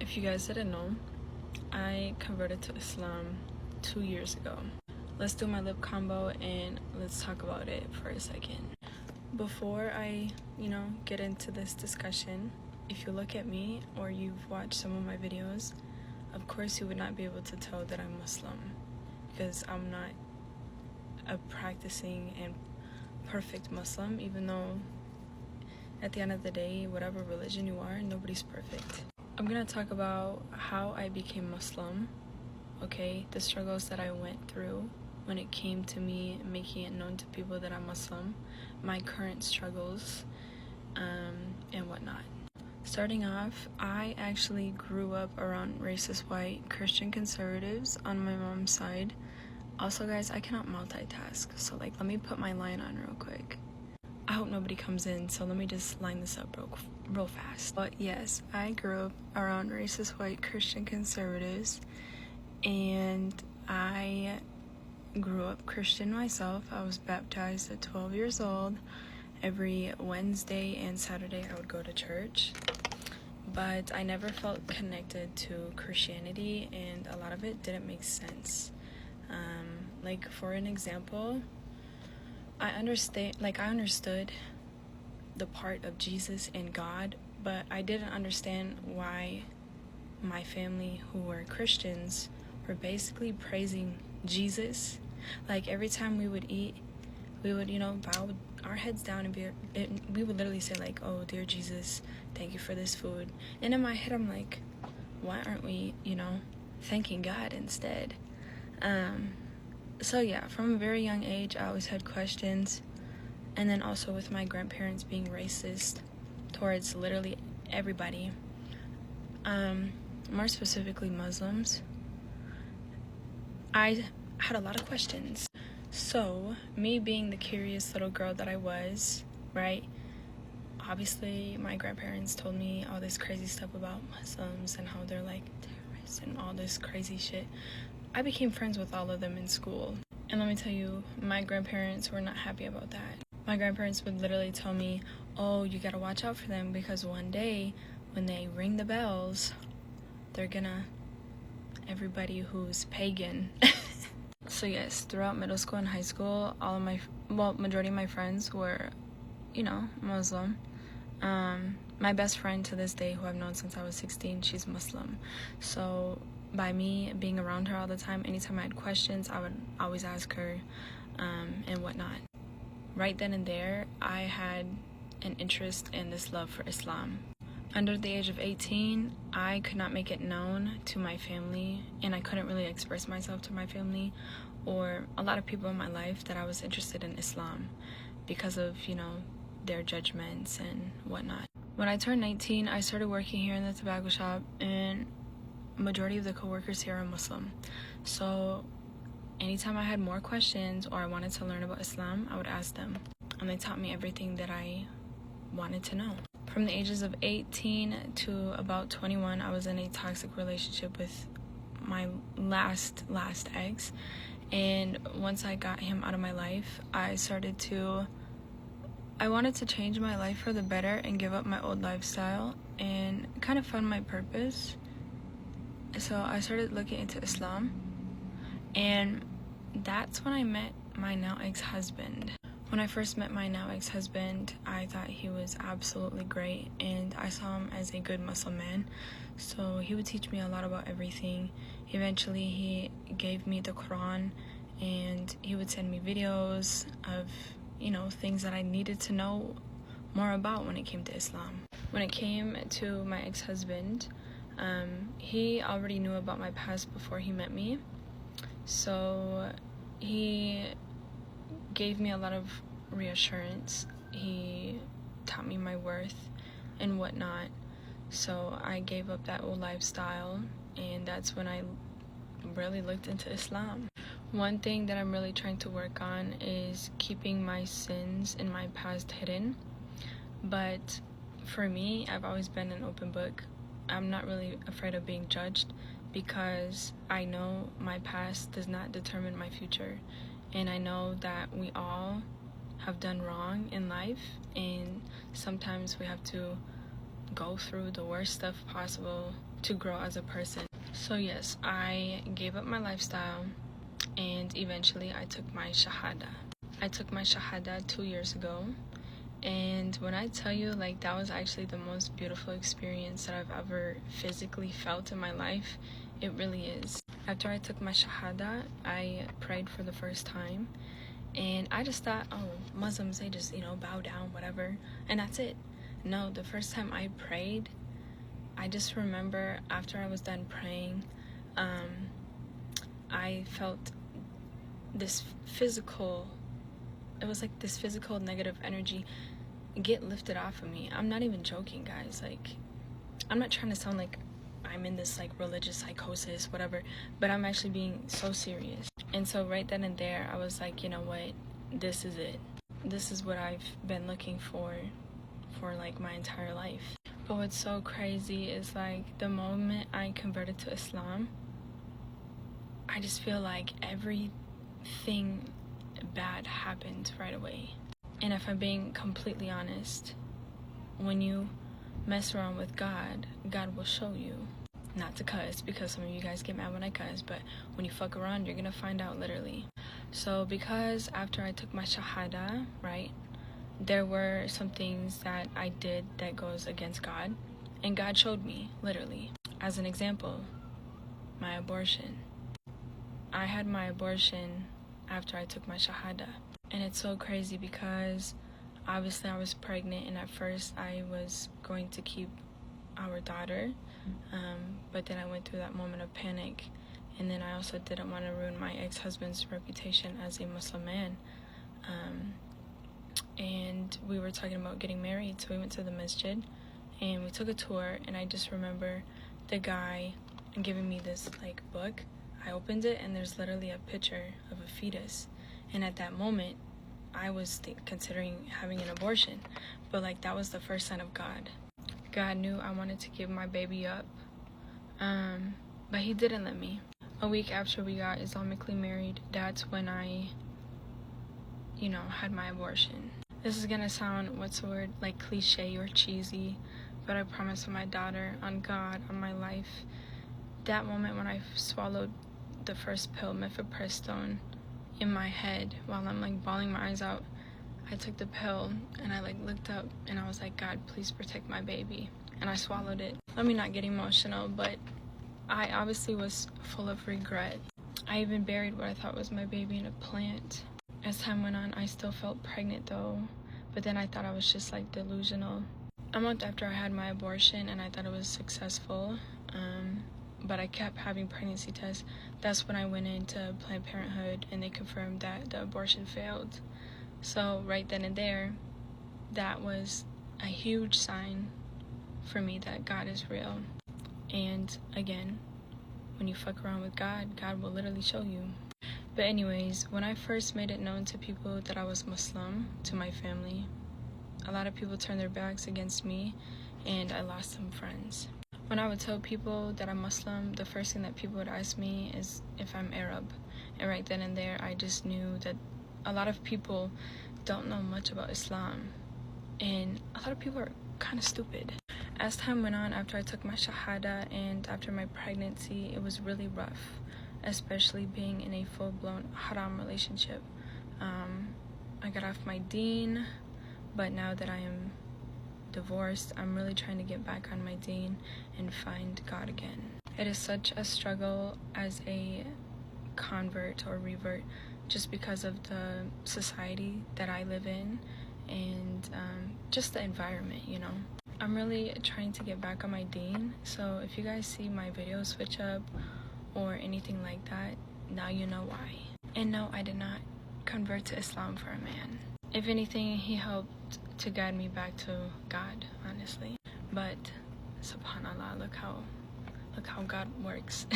If you guys didn't know, I converted to Islam 2 years ago. Let's do my lip combo and let's talk about it for a second. Before I, get into this discussion, if you look at me or you've watched some of my videos, of course you would not be able to tell that I'm Muslim because I'm not a practicing and perfect Muslim, even though at the end of the day, whatever religion you are, nobody's perfect. I'm gonna talk about how I became Muslim, okay? The struggles that I went through when it came to me making it known to people that I'm Muslim, my current struggles, and whatnot. Starting off, I actually grew up around racist white Christian conservatives on my mom's side. Also, guys, I cannot multitask, so let me put my line on real quick. I hope nobody comes in, so let me just line this up real fast. But yes, I grew up around racist white Christian conservatives, and I grew up Christian myself. I was baptized at 12 years old. Every Wednesday and Saturday I would go to church, but I never felt connected to Christianity, and a lot of it didn't make sense. For an example, I understood the part of Jesus and God, but I didn't understand why my family, who were Christians, were basically praising Jesus. Every time we would eat, we would, bow our heads down and we would literally say "Oh, dear Jesus, thank you for this food." And in my head, I'm like, why aren't we, thanking God instead? So yeah, from a very young age, I always had questions. And then also with my grandparents being racist towards literally everybody, more specifically Muslims, I had a lot of questions. So, me being the curious little girl that I was, right? Obviously, my grandparents told me all this crazy stuff about Muslims and how they're terrorists and all this crazy shit. I became friends with all of them in school. And let me tell you, my grandparents were not happy about that. My grandparents would literally tell me, "Oh, you gotta watch out for them because one day when they ring the bells, they're gonna, everybody who's pagan." So yes, throughout middle school and high school, majority of my friends were, Muslim. My best friend to this day, who I've known since I was 16, she's Muslim. So by me being around her all the time, anytime I had questions, I would always ask her, and whatnot. Right then and there, I had an interest in this love for Islam. Under the age of 18, I could not make it known to my family, and I couldn't really express myself to my family or a lot of people in my life that I was interested in Islam because of, their judgments and whatnot. When I turned 19, I started working here in the tobacco shop, and majority of the coworkers here are Muslim. So anytime I had more questions or I wanted to learn about Islam, I would ask them, and they taught me everything that I wanted to know. From the ages of 18 to about 21, I was in a toxic relationship with my last ex. And once I got him out of my life, I wanted to change my life for the better and give up my old lifestyle and kind of found my purpose. So I started looking into Islam, and that's when I met my now ex-husband. When I first met my now ex-husband, I thought he was absolutely great, and I saw him as a good Muslim man. So he would teach me a lot about everything. Eventually, he gave me the Quran, and he would send me videos of, things that I needed to know more about when it came to Islam. When it came to my ex-husband, he already knew about my past before he met me. So he gave me a lot of reassurance. He taught me my worth and whatnot. So I gave up that old lifestyle, and that's when I really looked into Islam. One thing that I'm really trying to work on is keeping my sins in my past hidden. But for me, I've always been an open book. I'm not really afraid of being judged because I know my past does not determine my future. And I know that we all have done wrong in life, and sometimes we have to go through the worst stuff possible to grow as a person. So yes, I gave up my lifestyle, and eventually I took my shahada. I took my shahada 2 years ago, and when I tell you, like, that was actually the most beautiful experience that I've ever physically felt in my life. It really is. After I took my shahada, I prayed for the first time, and I just thought, oh, Muslims, they just, bow down, whatever, and that's it. No, the first time I prayed, I just remember after I was done praying, I felt this physical negative energy get lifted off of me. I'm not even joking, guys. Like, I'm not trying to sound like I'm in this like religious psychosis, whatever, but I'm actually being so serious. And so right then and there, I was like, you know what, this is it. This is what I've been looking for like my entire life. But what's so crazy is, like, the moment I converted to Islam, I just feel like everything bad happened right away. And if I'm being completely honest, when you mess around with God, God will show you. Not to cuss, because some of you guys get mad when I cuss, but when you fuck around, you're gonna find out, literally. So because after I took my shahada, right, there were some things that I did that goes against God, and God showed me, literally. As an example, my abortion. I had my abortion after I took my shahada, and it's so crazy because obviously I was pregnant, and at first I was going to keep our daughter, but then I went through that moment of panic, and then I also didn't want to ruin my ex-husband's reputation as a Muslim man, and we were talking about getting married, so we went to the masjid, and we took a tour, and I just remember the guy giving me this, like, book. I opened it, and there's literally a picture of a fetus, and at that moment, I was considering having an abortion, but, like, that was the first sign of God. God knew I wanted to give my baby up, but he didn't let me. A week after we got Islamically married, that's when I, had my abortion. This is gonna sound, like cliche or cheesy, but I promise on my daughter, on God, on my life, that moment when I swallowed the first pill, mifepristone, in my head while I'm like bawling my eyes out, I took the pill and I like looked up and I was like, God, please protect my baby. And I swallowed it. Let me not get emotional, but I obviously was full of regret. I even buried what I thought was my baby in a plant. As time went on, I still felt pregnant though, but then I thought I was just like delusional. A month after I had my abortion and I thought it was successful, but I kept having pregnancy tests. That's when I went into Planned Parenthood and they confirmed that the abortion failed. So right then and there, that was a huge sign for me that God is real. And again, when you fuck around with God, God will literally show you. But anyways, when I first made it known to people that I was Muslim, to my family, a lot of people turned their backs against me and I lost some friends. When I would tell people that I'm Muslim, the first thing that people would ask me is if I'm Arab. And right then and there, I just knew that a lot of people don't know much about Islam. And a lot of people are kind of stupid. As time went on, after I took my shahada and after my pregnancy, it was really rough, especially being in a full-blown haram relationship. I got off my deen, but now that I am divorced, I'm really trying to get back on my deen and find God again. It is such a struggle as a convert or revert just because of the society that I live in and just the environment, I'm really trying to get back on my deen, so if you guys see my videos switch up or anything like that, now you know why. And no, I did not convert to Islam for a man. If anything, he helped to guide me back to God, honestly. But subhanallah, look how God works.